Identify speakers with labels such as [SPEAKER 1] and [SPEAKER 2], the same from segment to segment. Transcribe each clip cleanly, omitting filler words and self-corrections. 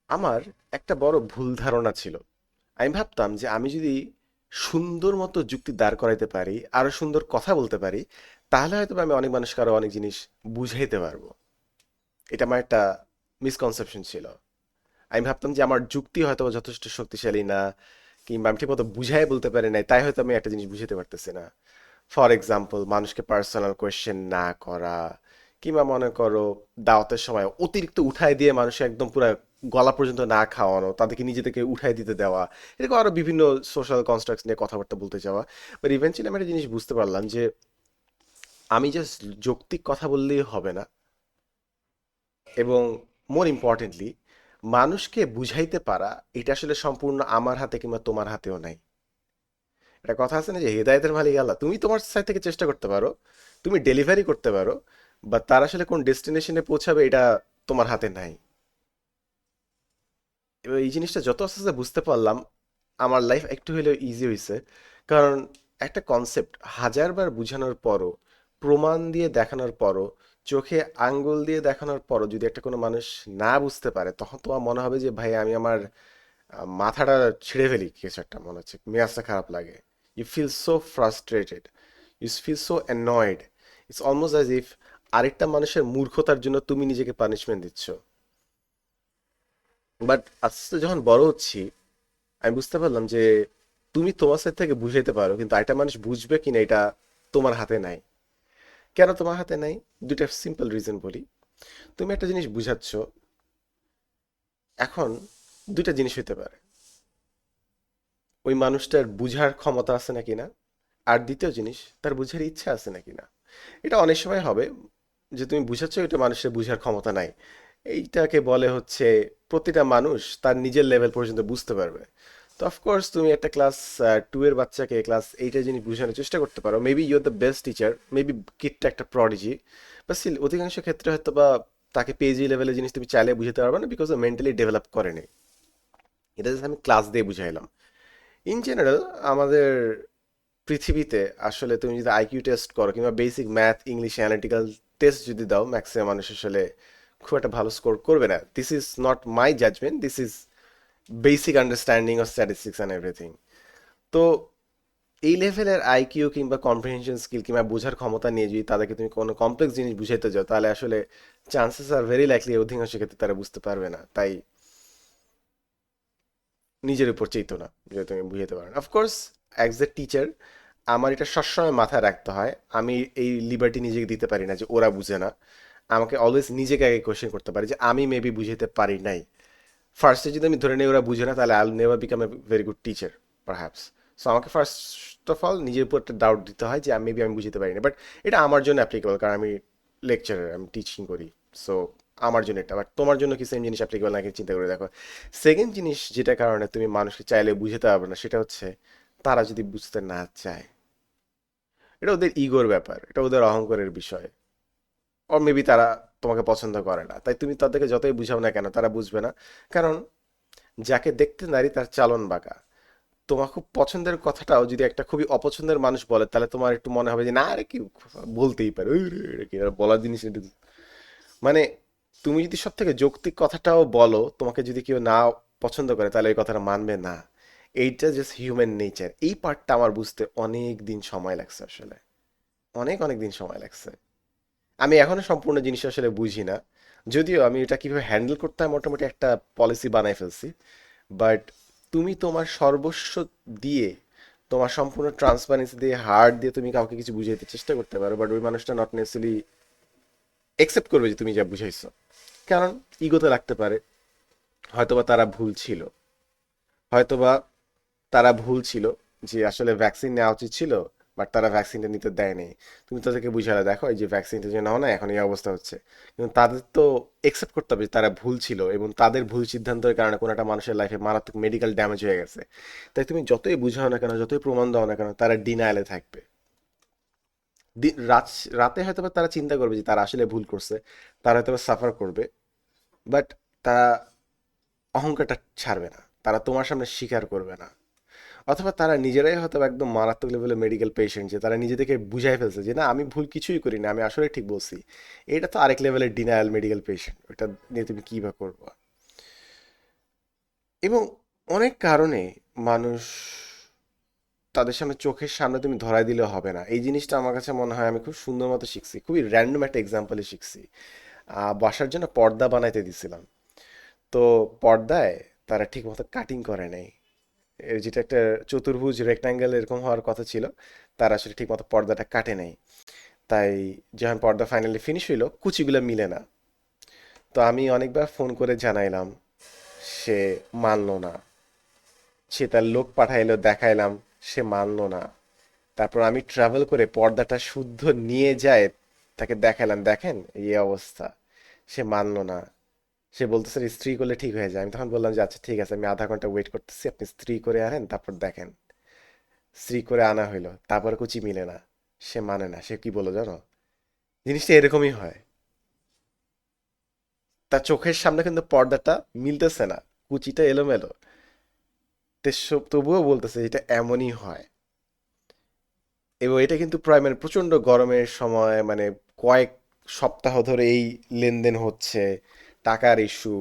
[SPEAKER 1] আমার একটা বড় ভুল ধারণা ছিল। আমি ভাবতাম যে আমি যদি সুন্দর মতো যুক্তি দাঁড় করাইতে পারি, আরো সুন্দর কথা বলতে পারি, তাহলে হয়তো আমি অনেক মানুষকে আরো অনেক জিনিস বুঝাইতে পারবো। এটা আমার একটা মিসকনসেপশন ছিল। আমি ভাবতাম যে আমার যুক্তি হয়তো যথেষ্ট শক্তিশালী না, কিংবা আমি ঠিক মতো বুঝাই বলতে পারি নাই, তাই হয়তো আমি একটা জিনিস বুঝাতে পারতেছি না। ফর এক্সাম্পল, মানুষকে পার্সোনাল কোয়েশ্চেন না করা, কিংবা মনে করো দাওয়াতের সময় অতিরিক্ত উঠায় দিয়ে মানুষের একদম পুরো গলা পর্যন্ত না খাওয়ানো, তাদেরকে নিজে থেকে উঠায় দিতে দেওয়া, এরকম আরো বিভিন্ন সোশ্যাল কনস্ট্রাক্ট নিয়ে কথাবার্তা বলতে যাওয়া। বাট ইভেন্চুয়ালি আমি একটা জিনিস বুঝতে পারলাম যে আমি জাস্ট যৌক্তিক কথা বললেই হবে না, এবং মোর ইম্পর্টেন্টলি মানুষকে বুঝাইতে পারা, এটা আসলে সম্পূর্ণ আমার হাতে কিংবা তোমার হাতেও নাই। একটা কথা আছে না যে হেদায়েতের মালিক আল্লাহ, তুমি তোমার সাইড থেকে চেষ্টা করতে পারো, তুমি ডেলিভারি করতে পারো, বা তার আসলে কোন ডেস্টিনেশনে পৌঁছাবে এটা তোমার হাতে নাই। এবার এই জিনিসটা যত আস্তে আস্তে বুঝতে পারলাম, আমার লাইফ একটু হলেও ইজি হয়েছে। কারণ একটা কনসেপ্ট হাজারবার বুঝানোর পরও, প্রমাণ দিয়ে দেখানোর পরও, চোখে আঙ্গুল দিয়ে দেখানোর পরও যদি একটা কোনো মানুষ না বুঝতে পারে, তখন তোমার মনে হবে যে ভাই আমি আমার মাথাটা ছিঁড়ে ফেলি, কিছু একটা মনে হচ্ছে, মেজাজটা খারাপ লাগে। You feel so frustrated, you feel so annoyed. It's almost as if আরেকটা মানুষের মূর্খতার জন্য তুমি নিজেকে পানিশমেন্ট দিচ্ছ। বাট আস্তে আস্তে যখন বড় হচ্ছি, আমি বুঝতে পারলাম যে তুমি তোমার সাইড থেকে বুঝাইতে পারো, কিন্তু আরেকটা মানুষ বুঝবে কিনা এটা তোমার হাতে নাই। কেন তোমার হাতে নাই? দুইটা সিম্পল রিজন বলি। তুমি একটা জিনিস বুঝাচ্ছ, এখন দুইটা জিনিস হইতে পারে: ওই মানুষটার বুঝার ক্ষমতা আছে নাকি না, আর দ্বিতীয় জিনিস, তার বুঝার ইচ্ছা আছে নাকি না। এটা অনেক সময় হবে যে তুমি বুঝাচ্ছ, এটা মানুষের বুঝার ক্ষমতা নাই। এইটাকে বলে হচ্ছে প্রতিটা মানুষ তার নিজের লেভেল পর্যন্ত বুঝতে পারবে। তো অফকোর্স তুমি একটা ক্লাস 2 এর বাচ্চাকে ক্লাস 8 এর জিনিস বোঝানোর চেষ্টা করতে পারো, maybe you are the best teacher, maybe কিডটা একটা প্রডিজি, বা স্টিল অধিকাংশ ক্ষেত্রে হয়তো বা তাকে পেজি লেভেলের জিনিস তুমি চাইলে বুঝাতে পারবে না, বিকজ ও মেন্টালি ডেভেলপ করেনি। এটা জাস্ট আমি ক্লাস দিয়ে বুঝাইলাম। ইন জেনারেল আমাদের পৃথিবীতে আসলে তুমি যদি আইকিউ টেস্ট করো, কিংবা basic math, English, analytical test যদি দাও, ম্যাক্সিমাম মানুষ আসলে খুব একটা ভালো স্কোর করবে না। This is not my judgement, this is basic understanding of statistics and everything. তো এই লেভেলের আইকিউ কিংবা কম্প্রিহেনশন স্কিল কিংবা বোঝার ক্ষমতা নিয়ে যদি তাদেরকে তুমি কোনো কমপ্লেক্স জিনিস বুঝাইতে যাও, তাহলে আসলে চান্সেস আর ভেরি লাইকলি অধিকাংশ ক্ষেত্রে তারা বুঝতে পারবে না। তাই নিজের উপর চেতনা, যে তুমি বুঝাতে পারো না। অফকোর্স অ্যাজ এ টিচার আমার এটা সবসময় মাথায় রাখতে হয়, আমি এই লিবার্টি নিজেকে দিতে পারি না যে ওরা বুঝে না। আমাকে অলওয়েজ নিজেকে আগে কোয়েশ্চেন করতে পারি যে আমি মেবি বুঝাইতে পারি নাই। ফার্স্টে যদি আমি ধরে নিই ওরা বুঝে না, তাহলে I will never become a very good teacher perhaps. So আমাকে ফার্স্ট অফ অল নিজের উপর একটা ডাউট দিতে হয় যে মেবি আমি বুঝতে পারি না। বাট এটা আমার জন্য অ্যাপ্লিকেবল, কারণ আমি লেকচারার, আমি টিচিং করি। সো আমার জন্য এটা, বাট তোমার জন্য কি সেম জিনিস অ্যাপ্লিকেবল নাকি চিন্তা করে দেখো। সেকেন্ড জিনিস যেটা কারণে তুমি মানুষকে চাইলে বুঝতে পারবে না, সেটা হচ্ছে তারা যদি বুঝতে না চায়। এটা ওদের ইগোর ব্যাপার, এটা ওদের অহংকারের বিষয়। অর মেবি তারা তোমাকে পছন্দ করে না, তাই তুমি তাদেরকে যতই বুঝাও না কেন তারা বুঝবে না। কারণ যাকে দেখতে নারী তার চালন বাঁকা। তোমার খুব পছন্দের কথাটাও যদি একটা খুবই অপছন্দের মানুষ বলে, তাহলে তোমার একটু মনে হবে যে না, আরে কি বলতেই পারে, ওই রে, এটা কি আর বলার জিনিস এটা। মানে তুমি যদি সব থেকে যৌক্তিক কথাটাও বলো, তোমাকে যদি কেউ না পছন্দ করে, তাহলে এই কথাটা মানবে না। এইটা জাস্ট হিউম্যান নেচার। এই পার্টটা আমার বুঝতে অনেক দিন সময় লাগছে আসলে, অনেক অনেক দিন সময় লাগছে। আমি এখনো সম্পূর্ণ জিনিস আসলে বুঝি না, যদিও আমি এটা কিভাবে হ্যান্ডেল করতে হয় মোটামুটি একটা পলিসি বানাই ফেলছি। বাট তুমি তোমার সর্বস্ব দিয়ে, তোমার সম্পূর্ণ ট্রান্সপারেন্সি দিয়ে, হার্ট দিয়ে তুমি কাউকে কিছু বুঝাইতে চেষ্টা করতে পারো, বাট ওই মানুষটা নট নেসেসারিলি একসেপ্ট করবে যে তুমি যা বুঝাইছো। কারণ ইগোতে লাগতে পারে, হয়তোবা তারা ভুল ছিল, হয়তোবা তারা ভুল ছিল যে আসলে ভ্যাকসিন নেওয়া উচিত ছিল, বাট তারা ভ্যাকসিনটা নিতে দেয়নি। তুমি তাদেরকে বুঝালে দেখো এই যে ভ্যাকসিনটা যে নাও না, এখন এই অবস্থা হচ্ছে। কিন্তু তাদের তো একসেপ্ট করতে হবে যে তারা ভুল ছিল, এবং তাদের ভুল সিদ্ধান্তের কারণে কোনো একটা মানুষের লাইফে মারাত্মক মেডিকেল ড্যামেজ হয়ে গেছে। তাই তুমি যতই বুঝাও না কেন, যতই প্রমাণ দাও না কেন, তারা ডিনায়ালে থাকবে। রাত রাতে হয়তো বা তারা চিন্তা করবে যে তারা আসলে ভুল করছে, তারা হয়তো সাফার করবে, বাট তারা অহংকারটা ছাড়বে না, তারা তোমার সামনে স্বীকার করবে না। অথবা তারা নিজেরাই হয়তো একদম মারাত্মক লেভেলের মেডিকেল পেশেন্ট, যে তারা নিজেদেরকে বুঝাই ফেলছে যে না, আমি ভুল কিছুই করি না, আমি আসলে ঠিক বলছি। এটা তো আরেক লেভেলের ডিনায়াল মেডিকেল পেশেন্ট, ওটা নিয়ে তুমি কী বা করবো। এবং অনেক কারণে মানুষ তাদের সামনে চোখের সামনে তুমি ধরাই দিলে হবে না, এই জিনিসটা আমার কাছে মনে হয় আমি খুব সুন্দর মতো শিখছি, খুবই র্যান্ডম একটা এক্সাম্পলে শিখছি। বাসার জন্য পর্দা বানাইতে দিছিলাম, তো পর্দায় তারা ঠিক মতো কাটিং করে নাই। এর যেটা একটা চতুর্ভুজ রেক্ট্যাঙ্গেল এরকম হওয়ার কথা ছিল, তারা আসলে ঠিক মতো পর্দাটা কাটে নাই। তাই যখন পর্দা ফাইনালি ফিনিশ হইলো, কুচিগুলো মিলে না। তো আমি অনেকবার ফোন করে জানাইলাম, সে মানলো না। সে তার লোক পাঠাইলো, দেখাইলাম, সে মানলো না। তারপর আমি ট্রাভেল করে পর্দাটা শুদ্ধ নিয়ে যায়, তাকে দেখালাম, দেখেন এই অবস্থা। সে মানলো না। সে বলতেছে ইস্ত্রি করলে ঠিক হয়ে যায়। আমি তখন বললাম যে আচ্ছা ঠিক আছে, আমি আধা ঘন্টা ওয়েট করতেছি, আপনি ইস্ত্রি করে আনেন, তারপর দেখেন। ইস্ত্রি করে আনা হইলো, তারপর কুচি মিলে না। সে মানে না। সে কি বলো জানো? জিনিসটা এরকমই হয়। তার চোখের সামনে কিন্তু পর্দাটা মিলতেছে না, কুচিটা এলোমেলো। তবুও বলতেছে এটা এমনই হয়। এবং এটা কিন্তু প্রায় মানে প্রচণ্ড গরমের সময়, মানে কয়েক সপ্তাহ ধরে এই লেনদেন হচ্ছে, টাকার ইস্যু।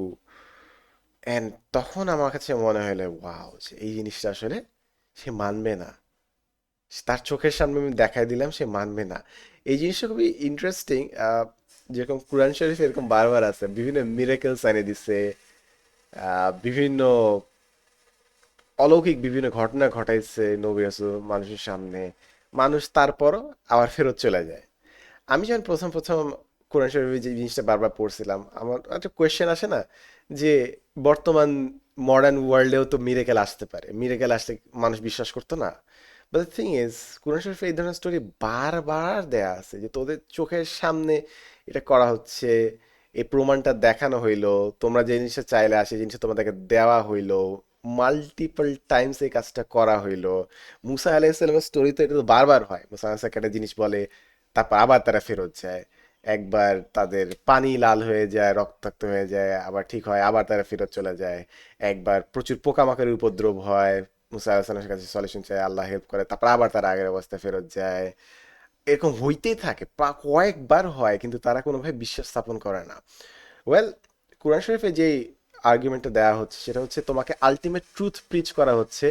[SPEAKER 1] অ্যান্ড তখন আমার কাছে মনে হলো ওয়াও, যে এই জিনিসটা আসলে সে মানবে না। তার চোখের সামনে আমি দেখাই দিলাম, সে মানবে না। এই জিনিসটা খুবই ইন্টারেস্টিং। যেরকম কোরআন শরীফ এরকম বারবার আছে, বিভিন্ন মিরাকেলস এনে দিছে, বিভিন্ন অলৌকিক বিভিন্ন ঘটনা ঘটাইছে নবী রাসূল মানুষের সামনে। মানুষ তারপরও আবার ফেরত চলে যায়। আমি যখন প্রথম প্রথম কোরআন শরীফের যে জিনিসটা বারবার পড়ছিলাম, আমার একটা কোয়েশ্চেন আসে না যে বর্তমান মডার্ন ওয়ার্ল্ডেও তো মিরেকেল আসতে পারে, মিরেকেল আসলে মানুষ বিশ্বাস করতো না? বাট দ্য থিং ইজ, কোরআন শরীফে এই ধরনের স্টোরি বারবার দেয়া আছে যে তোদের চোখের সামনে এটা করা হচ্ছে, এই প্রমাণটা দেখানো হইলো, তোমরা যে জিনিসটা চাইলে আসে জিনিসটা তোমাদেরকে দেওয়া হইলো, মাল্টিপল টাইমস এই কাজটা করা হইলো। মুসা আলাইহিসসালামের স্টোরি তো এটা তো বারবার হয়, মুসা আলাইহিসসালাম একটা জিনিস বলে, তারপর আবার তারা ফেরত যায়। একবার তাদের পানি লাল হয়ে যায়, রক্তাক্ত হয়ে যায়, আবার ঠিক হয়, আবার তারা ফেরত চলে যায়। একবার প্রচুর পোকামাকড়ের উপদ্রব হয়, মুসা আলাহিসাল্লামের কাছে সলিউশন চায়, আল্লাহ হেল্প করে, তারপর আবার তারা আগের অবস্থায় ফেরত যায়। এরকম হইতেই থাকে, কয়েকবার হয়, কিন্তু তারা কোনোভাবে বিশ্বাস স্থাপন করে না। ওয়েল, কোরআন শরীফে যেই আর্গুমেন্টটা দেওয়া হচ্ছে সেটা হচ্ছে তোমাকে আলটিমেট ট্রুথ প্রিচ করা হচ্ছে,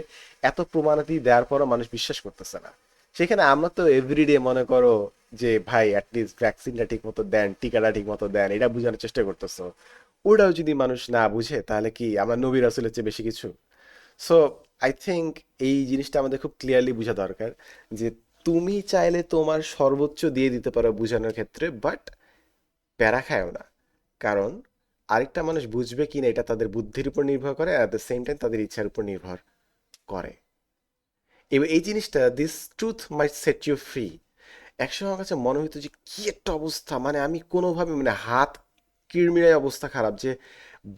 [SPEAKER 1] এত প্রমাণাদি দেওয়ার পরও মানুষ বিশ্বাস করতেছে না। সেখানে আমরা তো এভরিডে মনে করো যে ভাই অ্যাটলিস্ট ভ্যাকসিনটা ঠিক মতো দেন, টিকাটা ঠিক মতো দেন, এটা বোঝানোর চেষ্টা করতেছো। ওটাও যদি মানুষ না বুঝে, তাহলে কি আমরা নবী রাসূলের চেয়ে বেশি কিছু? সো আই থিঙ্ক এই জিনিসটা আমাদের খুব ক্লিয়ারলি বোঝা দরকার যে তুমি চাইলে তোমার সর্বোচ্চ দিয়ে দিতে পারো বোঝানোর ক্ষেত্রে, বাট প্যারা খায়ও না। কারণ আরেকটা মানুষ বুঝবে কিনা এটা তাদের বুদ্ধির উপর নির্ভর করে, আর দ্য সেম টাইম তাদের ইচ্ছার উপর নির্ভর করে। এবার এই জিনিসটা, this truth might set you free. একসময় আমার কাছে মনে হতো যে কি একটা অবস্থা, মানে আমি কোনোভাবে মানে হাত কিরমিরায় অবস্থা খারাপ, যে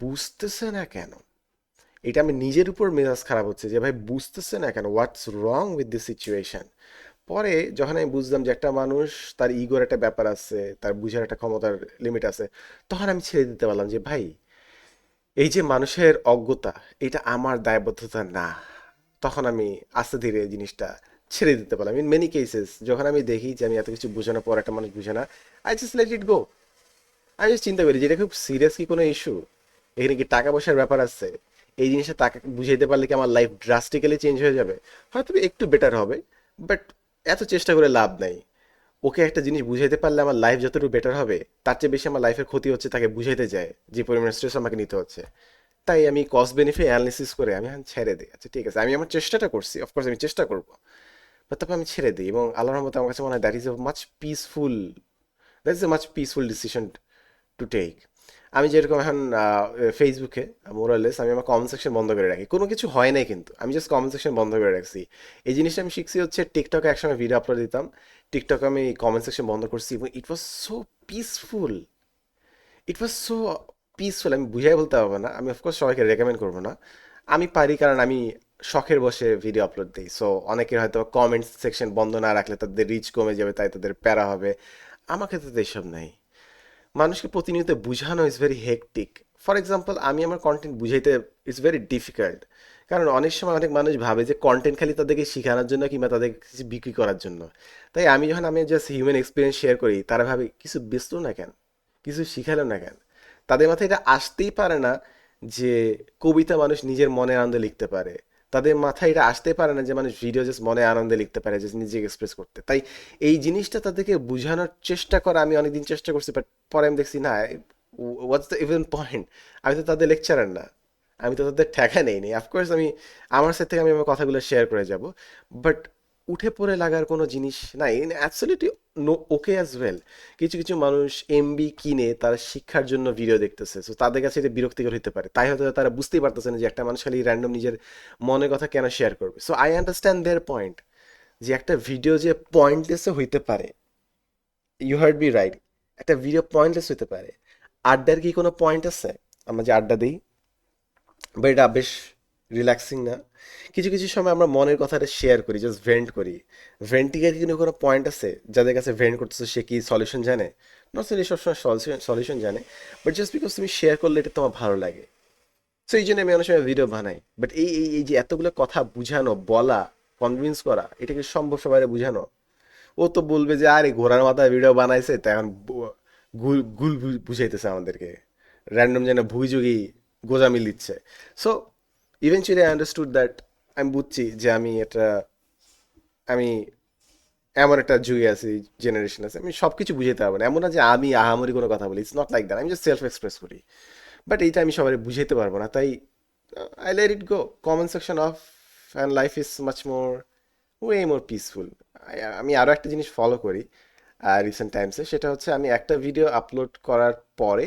[SPEAKER 1] বুঝতেছে না কেন। এটা আমি নিজের উপর মেজাজ খারাপ হচ্ছে যে ভাই বুঝতেছে না কেন, হোয়াটস রং উইথ দিস সিচুয়েশন। পরে যখন আমি বুঝলাম যে একটা মানুষ, তার ইগোর একটা ব্যাপার আছে, তার বুঝার একটা ক্ষমতার লিমিট আছে, তখন আমি ছেড়ে দিতে পারলাম যে ভাই এই যে মানুষের অজ্ঞতা, এটা আমার দায়বদ্ধতা না। তখন আমি আস্তে ধীরে এই জিনিসটা ছেড়ে দিতে পারলাম। ইন মেনি কেসেস যখন আমি দেখি যে আমি এত কিছু বোঝানোর পর একটা মানুষ বুঝে না, আই জাস্ট লেট ইট গো। আমি just চিন্তা করি যে এটা খুব সিরিয়াস কি কোনো ইস্যু, এখানে কি টাকা পয়সার ব্যাপার আছে? এই জিনিসটা তাকে বুঝাইতে পারলে কি আমার লাইফ ড্রাস্টিক্যালি চেঞ্জ হয়ে যাবে? হয়তো একটু বেটার হবে, বাট এত চেষ্টা করে লাভ নাই। ওকে একটা জিনিস বুঝাইতে পারলে আমার লাইফ যতটুকু বেটার হবে, তার চেয়ে বেশি আমার লাইফের ক্ষতি হচ্ছে তাকে বুঝাইতে যায়, যে পরিমাণ স্ট্রেস আমাকে নিতে হচ্ছে। তাই আমি কস্ট বেনিফিট অ্যানালিসিস করে আমি এখন ছেড়ে দিই, আচ্ছা ঠিক আছে, আমি আমার চেষ্টাটা করছি, অফকোর্স আমি চেষ্টা করবো, বাট তারপর আমি ছেড়ে দিই। এবং আল্লাহর রহমতে আমার কাছে মনে হয় that is a much peaceful decision to take. আমি যেরকম এখন ফেসবুকে মোরালেস আমি আমার কমেন্ট সেকশন বন্ধ করে রাখি, কোনো কিছু হয় নাই কিন্তু আমি জাস্ট কমেন্ট সেকশন বন্ধ করে রাখছি। এই জিনিসটা আমি শিখছি হচ্ছে টিকটকে, একসময় ভিডিও আপলোড দিতাম, টিকটকে আমি কমেন্ট সেকশন বন্ধ করছি, এবং it was so peaceful. It was so peaceful, আমি বুঝাই বলতে পারবো না, আমি অফকোর্স সবাইকে রেকমেন্ড করবো না। আমি পারি কারণ আমি শখের বসে ভিডিও আপলোড দিই, সো অনেকের হয়তো কমেন্ট সেকশন বন্ধ না রাখলে তাদের রিচ কমে যাবে, তাই তাদের প্যারা হবে। আমার ক্ষেত্রে তো এইসব নাই। মানুষকে প্রতিনিয়ত বুঝানো is very hectic. For example, আমি আমার কন্টেন্ট বুঝাইতে ইটস ভেরি ডিফিকাল্ট। কারণ অনেক সময় অনেক মানুষ ভাবে যে কন্টেন্ট খালি তাদেরকে শেখানোর জন্য কিংবা তাদের কিছু বিক্রি করার জন্য। তাই আমি জাস্ট হিউম্যান এক্সপিরিয়েন্স শেয়ার করি, তারা ভাবে কিছু বেচলো না কেন, কিছু শিখালো না কেন। তাদের মাথায় এটা আসতেই পারে না যে কবিতা মানুষ নিজের মনে আনন্দে লিখতে পারে, তাদের মাথায় এটা আসতে পারে না যে মানুষ ভিডিও জাস্ট মনে আনন্দে লিখতে পারে, জাস্ট নিজেকে এক্সপ্রেস করতে। তাই এই জিনিসটা তাদেরকে বোঝানোর চেষ্টা করা আমি অনেকদিন চেষ্টা করছি, বাট পরে আমি দেখছি না, হোয়াটস দ্য ইভেন পয়েন্ট। আমি তো তাদের লেকচারার না, আমি তো তাদের ঠেকা নেইনি। অফকোর্স আমি আমার সাথে থেকে আমি আমার কথাগুলো শেয়ার করে যাব, বাট উঠে পড়ে লাগার কোনো জিনিস নাই। Absolutely no, okay as well. কিছু কিছু মানুষ এমবি কিনে তারা শিক্ষার জন্য ভিডিও দেখতেছে, সো তাদের কাছে এটা বিরক্তিকর হতে পারে। তাই হয়তো তারা বুঝতেই পারতেছে না যে একটা মানুষ খালি র্যান্ডম নিজের মনের কথা কেন শেয়ার করবে। So I understand their point, যে একটা ভিডিও যে পয়েন্টলেসও হইতে পারে। ইউ হার্ড বি রাইট, একটা ভিডিও পয়েন্টলেস হইতে পারে। আড্ডার কি কোনো পয়েন্ট আছে? আমরা যে আড্ডা দিই, বা এটা বেশ রিল্যাক্সিং না? কিছু কিছু সময় আমরা মনের কথাটা শেয়ার করি, জাস্ট ভেন্ট করি। ভেন্টিংয়ের কিন্তু কোনো পয়েন্ট আছে? যাদের কাছে ভেন্ট করতেছে সে কি সলিউশন জানে? নট সে সবসময় সলিউশন জানে, বাট জাস্ট বিকজ তুমি শেয়ার করলে এটা তোমার ভালো লাগে। সো এই জন্য আমি অনেক সময় ভিডিও বানাই। বাট এই যে এতগুলো কথা বুঝানো, বলা, কনভিন্স করা, এটা কি সম্ভব সবাই বুঝানো? ও তো বলবে যে আরে ঘোড়ার মাথায় ভিডিও বানাইছে, তা এখন গুল গুল বুঝাইতেছে আমাদেরকে, র্যান্ডম যেন ভুই যুগি গোজামিল দিচ্ছে। So eventually I understood that, আমি বুঝছি যে আমি এমন একটা যুগে আছি, জেনারেশন আছে, আমি সব কিছু বুঝাইতে পারবো না। এমন না যে আমি আহামরি কোনো কথা বলি, ইটস নট লাইক দ্যাট, আমি জাস্ট সেলফ এক্সপ্রেস করি। বাট এইটা আমি সবাই বুঝাইতে পারবো না, তাই I let it go, comment section of, and life is much more, way more peaceful. আমি আরও একটা জিনিস ফলো করি রিসেন্ট টাইমসে, সেটা হচ্ছে আমি একটা ভিডিও আপলোড করার পরে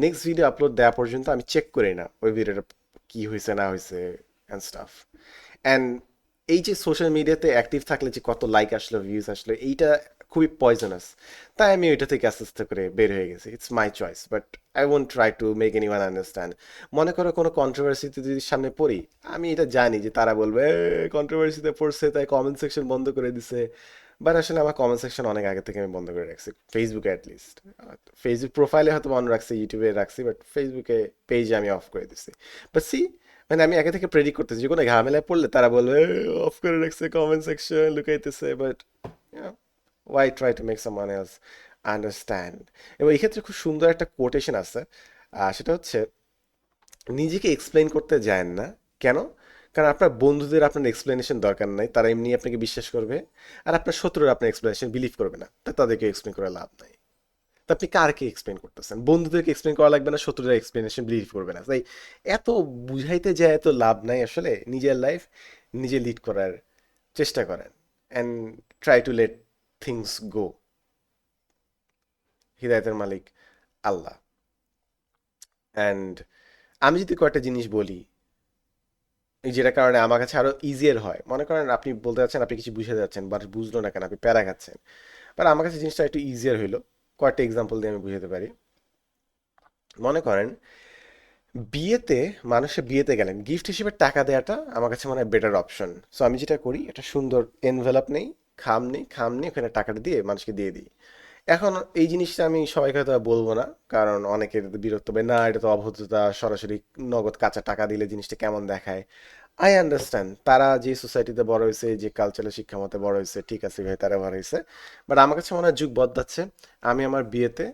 [SPEAKER 1] নেক্সট ভিডিও আপলোড দেওয়া পর্যন্ত আমি চেক করি না ওই ভিডিওটা কী হয়েছে না হয়েছে অ্যান্ড স্টাফ। অ্যান্ড এই যে সোশ্যাল মিডিয়াতে অ্যাক্টিভ থাকলে যে কত লাইক আসলো, ভিউজ আসলো, এইটা খুবই পয়জনাস। তাই আমি ওইটা থেকে আস্তে আস্তে করে বের হয়ে গেছি। It's my choice, but I won't try to make any one understand. মনে করো কোনো কন্ট্রোভার্সিতে যদি সামনে পড়ি, আমি এটা জানি যে তারা বলবে কন্ট্রোভার্সিতে পড়ছে তাই কমেন্ট সেকশন বন্ধ করে দিছে। বাট আসলে আমার কমেন্ট সেকশন অনেক আগে থেকে আমি বন্ধ করে রাখছি, ফেসবুকে অ্যাটলিস্ট। ফেসবুক প্রোফাইলে হয়তো অন রাখছি, ইউটিউবে রাখছি, বাট ফেসবুকে পেজে আমি অফ করে দিছি। বাট সি, মানে আমি আগে থেকে প্রেডিক্ট করতেছি যে কোনো ঝামেলায় পড়লে তারা বলবে অফ করে রাখছে কমেন্ট সেকশন, লুকাইতেছে। But why try to make someone else understand? এবং এই ক্ষেত্রে খুব সুন্দর একটা কোটেশন আছে, সেটা হচ্ছে নিজেকে এক্সপ্লেইন করতে যায়েন না। কেন? কারণ আপনার বন্ধুদের আপনার এক্সপ্লেনেশন দরকার নাই, তারা এমনি আপনাকে বিশ্বাস করবে। আর আপনার শত্রুরা আপনার এক্সপ্লেনেশন বিলিভ করবে না, তা তাদেরকে এক্সপ্লেন করে লাভ নাই। তো আপনি কারকে এক্সপ্লেন করতেছেন? বন্ধুদেরকে এক্সপ্লেন করা লাগবে না, শত্রুদের এক্সপ্লেনেশন বিলিভ করবে না। তাই এত বুঝাইতে যায় এত লাভ নাই আসলে। নিজের লাইফ নিজে লিড করার চেষ্টা করেন, and try to let things go. হিদায়তের মালিক আল্লাহ। অ্যান্ড আমি যদি কয়েকটা জিনিস বলি, এই যেটা কারণে আমার কাছে আরো ইজিয়ার হয়। মনে করেন আপনি বলতে যাচ্ছেন, আপনি কিছু বুঝে যাচ্ছেন, বাট বুঝলো না কেন, আপনি প্যারা খাচ্ছেন। বাট আমার কাছে জিনিসটা একটু ইজিয়ার হইলো, কয়েকটা এক্সাম্পল দিয়ে আমি বুঝাতে পারি। মনে করেন বিয়েতে, মানুষে বিয়েতে গেলেন, গিফট হিসেবে টাকা দেওয়াটা আমার কাছে মনে হয় বেটার অপশন। সো আমি যেটা করি, একটা সুন্দর এনভেলপ নেই, খাম নেই, ওখানে টাকাটা দিয়ে মানুষকে দিয়ে দিই। এখন এই জিনিসটা আমি সবাইকে হয়তো বলবো না, কারণ অনেকের বিরক্ত হবে, না এটা তো অভদ্রতা, সরাসরি নগদ কাঁচা টাকা দিলে জিনিসটা কেমন দেখায়। আই আন্ডারস্ট্যান্ড, তারা যে সোসাইটিতে বড় হয়েছে, যে কালচারাল শিক্ষা মতে বড় হয়েছে, ঠিক আছে ভাই, তারা বড় হয়েছে। বাট আমার কাছে মনে হয় যুগ বদলাচ্ছে। আমি আমার বিয়েতে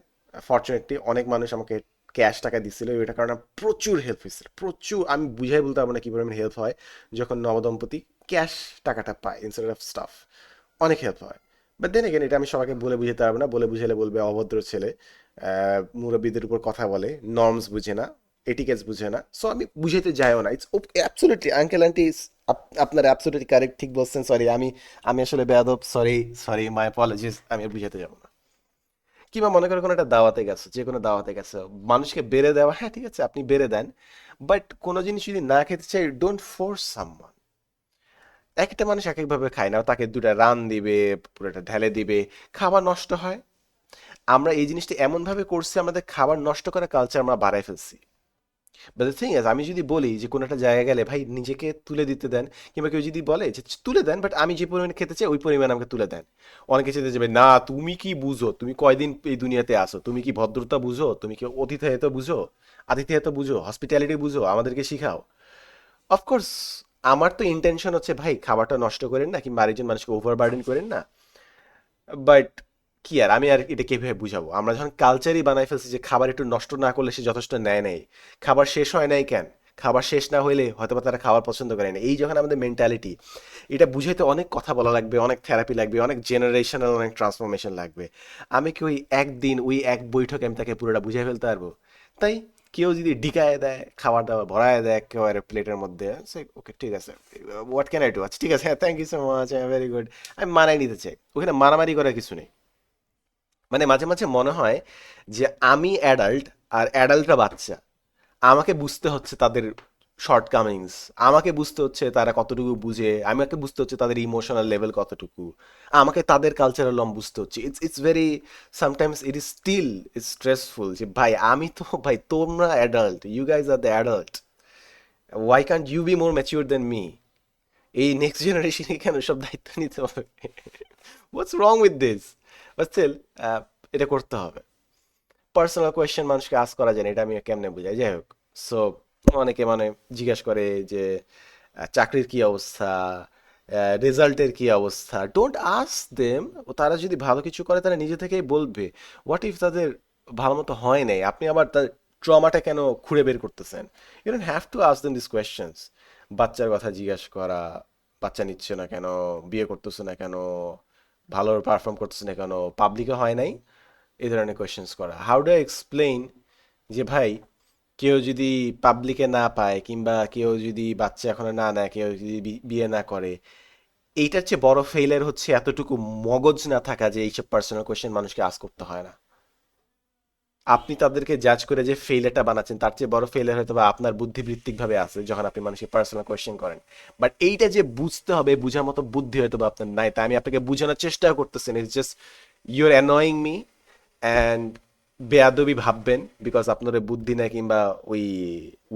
[SPEAKER 1] ফর্চুনেটলি অনেক মানুষ আমাকে ক্যাশ টাকা দিচ্ছিল, ওইটার কারণে প্রচুর হেল্প হয়েছিল, প্রচুর। আমি বুঝাই বলতে পারবো না কী পরিমাণ হেল্প হয় যখন নবদম্পতি ক্যাশ টাকাটা পায় ইনস্টেড অফ স্টাফ। অনেক হেল্প হয়। বাট দেন এগেন, এটা আমি সবাইকে বলে বুঝাতে পারবো না, বলে বুঝালে বলবে অভদ্র ছেলে, মুরব্বীদের উপর কথা বলে, নর্মস বুঝে না, এটিকেটস বুঝে না। সো আমি বুঝাইতে যাইও না। ইটস অ্যাবসোলিউটলি আঙ্কেল আন্টি, আপনার অ্যাবসোলিউটলি কারেক্ট, ঠিক বলছেন, সরি, আমি আসলে বেয়াদব, সরি, সরি, মাই অ্যাপোলজিস, আমি আর বুঝাতে যাবো না। কিংবা মনে করো কোনো একটা দাওয়াতে গেছো, যে কোনো দাওয়াতে গেছো, মানুষকে বেড়ে দেওয়া, হ্যাঁ ঠিক আছে আপনি বেড়ে দেন, বাট কোনো জিনিস যদি না খেতে চাই, ডোন্ট ফোর্স সামওয়ান। একটা মানুষ এক একভাবে খায় না, তাকে দুটা রান দিবে, পুরোটা ঢেলে দিবে, খাবার নষ্ট হয়। আমরা এই জিনিসটা এমনভাবে করছি, আমাদের খাবার নষ্ট করার কালচার আমরা বাড়াই ফেলছি। বাট দ্য থিং ইজ, আমি যদি বলি যে কোনো একটা জায়গায় গেলে ভাই নিজেকে তুলে দিতে দেন, কিংবা কেউ যদি বলে যে তুলে দেন, বাট আমি যে পরিমাণে খেতে চাই ওই পরিমাণ আমাকে তুলে দেন, অনেকে চেতে যাবে, না তুমি কি বুঝো, তুমি কয়দিন এই দুনিয়াতে আসো, তুমি কি ভদ্রতা বুঝো, তুমি কি অতিথেয়তা বুঝো, আতিথেয়তা বুঝো, হসপিটালিটি বুঝো, আমাদেরকে শিখাও। অফকোর্স আমার তো ইন্টেনশন হচ্ছে ভাই খাবারটা নষ্ট করেন না, কিংবা আরেকজন মানুষকে ওভার বার্ডেন করেন না। বাট কি আর আমি আর এটা কিভাবে বুঝাবো? আমরা যখন কালচারই বানাই ফেলছি যে খাবার একটু নষ্ট না করলে সে যথেষ্ট নেয় নেই, খাবার শেষ হয় নাই কেন? খাবার শেষ না হইলে হয়তো বা তারা খাবার পছন্দ করে না, এই যখন আমাদের মেন্টালিটি, এটা বুঝাইতে অনেক কথা বলা লাগবে, অনেক থেরাপি লাগবে, অনেক জেনারেশনাল অনেক ট্রান্সফরমেশন লাগবে। আমি কি ওই একদিন ওই এক বৈঠকে আমি তাকে পুরোটা বুঝিয়ে ফেলতে পারবো? তাই কেউ যদি ডিকায় দেয়, খাবার দাবার ভরায় দেয় একেবারে প্লেটের মধ্যে, ওকে ঠিক আছে, হোয়াট ক্যান আই ডু, আচ্ছা ঠিক আছে, হ্যাঁ থ্যাংক ইউ সো মাচ, হ্যাঁ ভেরি গুড, আমি মানাই নিতে চাই, ওখানে মারামারি করার কিছু নেই। মানে মাঝে মাঝে মনে হয় যে আমি অ্যাডাল্ট আর অ্যাডাল্টরা বাচ্চা, আমাকে বুঝতে হচ্ছে তাদের শর্টকামিংস, আমাকে বুঝতে হচ্ছে তারা কতটুকু বুঝে, আমাকে বুঝতে হচ্ছে তাদের ইমোশনাল লেভেল কতটুকু, আমাকে তাদের কালচারাল লম বুঝতে হচ্ছে। It's it's very, sometimes it is still it's stressful যে ভাই আমি তো, ভাই তোমরা adult, you guys are the adult, why can't you be more mature then me? এই নেক্সট জেনারেশনে কেন সব দায়িত্ব নিতে হবে? What's wrong with this? But still এটা করতে হবে। পার্সোনাল কোয়েশ্চেন মানুষকে আস্ক করা যায় না, এটা আমি কেমনে বুঝাই, যাই হোক। সো অনেকে মানে জিজ্ঞাসা করে যে চাকরির কি অবস্থা, রেজাল্টের কি অবস্থা, ডোন্ট আস্ক দেম। তারা যদি ভালো কিছু করে তারা নিজে থেকেই বলবে। হোয়াট ইফ তাদের ভালো মতো হয় নাই, আপনি আবার তার ট্রমাটা কেন খুঁড়ে বের করতেছেন? You don't have to ask them this questions. বাচ্চার কথা জিজ্ঞাসা করা, বাচ্চা নিচ্ছে না কেন, বিয়ে করতেছে না কেন, ভালো পারফর্ম করতেছে না কেন, পাবলিকে হয় নাই, এই ধরনের কোয়েশ্চেন্স করা। হাউ ডু আই এক্সপ্লেইন যে ভাই কেউ যদি পাবলিকে না পায়, কিংবা কেউ যদি বাচ্চা এখনো না নেয়, কেউ যদি বিয়ে না করে, এইটার চেয়ে বড় ফেইলিয়ার হচ্ছে এতটুকু মগজ না থাকা যে এইসব পার্সোনাল কোয়েশ্চেন মানুষকে আস্ক করতে হয় না। আপনি তাদেরকে জাজ করে যে ফেইলিয়ারটা বানাচ্ছেন, তার চেয়ে বড় ফেইলিয়ার হয়তো বা আপনার বুদ্ধিবৃত্তিক ভাবে আছে যখন আপনি মানুষকে পার্সোনাল কোয়েশ্চেন করেন। বাট এইটা যে বুঝতে হবে, বুঝার মতো বুদ্ধি হয়তো বা আপনার নাই, তাই আমি আপনাকে বোঝানোর চেষ্টা করতেছেন। It's just your annoying me and বেয়াদবি ভাববেন বিকজ আপনার ওই বুদ্ধি নাই কিংবা ওই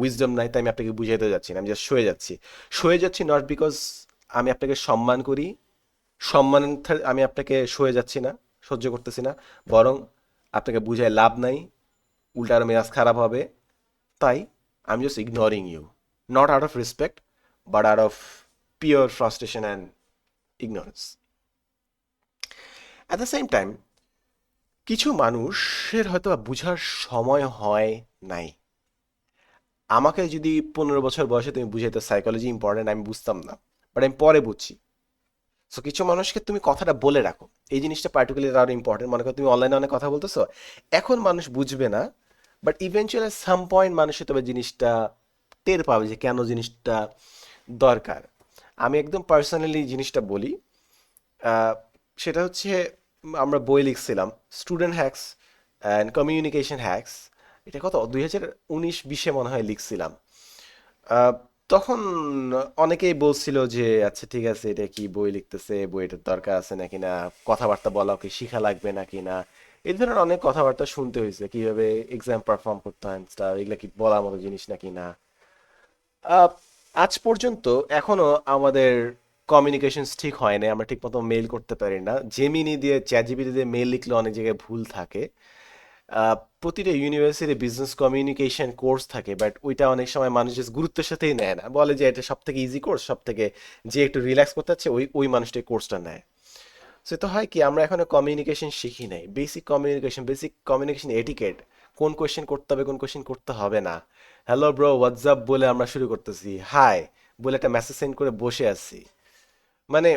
[SPEAKER 1] উইজডম নাই, তাই আমি আপনাকে বুঝাইতে যাচ্ছি না, আমি জাস্ট সয়ে যাচ্ছি। সয়ে যাচ্ছি নট বিকজ আমি আপনাকে সম্মান করি, সম্মানার্থে আমি আপনাকে সয়ে যাচ্ছি না, সহ্য করতেছি না, বরং আপনাকে বুঝায় লাভ নাই, উল্টা আরো মেজাজ খারাপ হবে। তাই আমি just ignoring you, not out of respect, but out of pure frustration and ignorance. At the same time কিছু মানুষের হয়তো বা বুঝার সময় হয় নাই। আমাকে যদি 15 বছর বয়সে তুমি বুঝাইতো সাইকোলজি ইম্পর্টেন্ট, আমি বুঝতাম না, বাট আমি পরে বুঝছি। সো কিছু মানুষকে তুমি কথাটা বলে রাখো, এই জিনিসটা পার্টিকুলারলি আরো ইম্পর্টেন্ট। মনে করো তুমি অনলাইনে অনেক কথা বলতেছো, এখন মানুষ বুঝবে না, বাট ইভেনচুয়ালি সাম পয়েন্ট মানুষের তবে জিনিসটা টের পাবে যে কেন জিনিসটা দরকার। আমি একদম পার্সোনালি জিনিসটা বলি, আহ, সেটা হচ্ছে আমরা বই লিখছিলাম student hacks and communication hacks, এটা কত 2019-20 মনে হয় লিখছিলাম। আহ, তখন অনেকেই বলছিল যে আচ্ছা ঠিক আছে, এটা কি বই লিখতেছে, বইটার দরকার আছে নাকি না, কথাবার্তা বলা কি শিখা লাগবে নাকি না, এই ধরনের অনেক কথাবার্তা শুনতে হয়েছে, কিভাবে এক্সাম পারফর্ম করতে হয় stuff, এগুলা কি বলার মতো জিনিস নাকি না। আহ, আজ পর্যন্ত এখনো আমাদের কমিউনিকেশন ঠিক হয় না, আমরা ঠিক মতো মেইল করতে পারি না, জেমিনি দিয়ে চ্যাট জিপিটি দিয়ে মেইল লিখলে অনেক জায়গায় ভুল থাকে। আহ, প্রতিটা ইউনিভার্সিটি বিজনেস কমিউনিকেশন কোর্স থাকে, বাট ওইটা অনেক সময় মানুষ just গুরুত্বের সাথেই নেয় না, বলে যে এটা সব থেকে ইজি কোর্স, সব থেকে যে একটু রিল্যাক্স করতে চাচ্ছে ওই ওই মানুষটা কোর্সটা নেয়। সেটা হয় কি, আমরা এখনো কমিউনিকেশন শিখি নাই, বেসিক কমিউনিকেশন এটিকেট, কোন কোয়েশ্চেন করতে হবে কোন কোয়েশ্চেন করতে হবে না। হ্যালো ব্রো হোয়াটসঅ্যাপ বলে আমরা শুরু করতেছি, হাই বলে একটা মেসেজ সেন্ড করে বসে আছি। মানে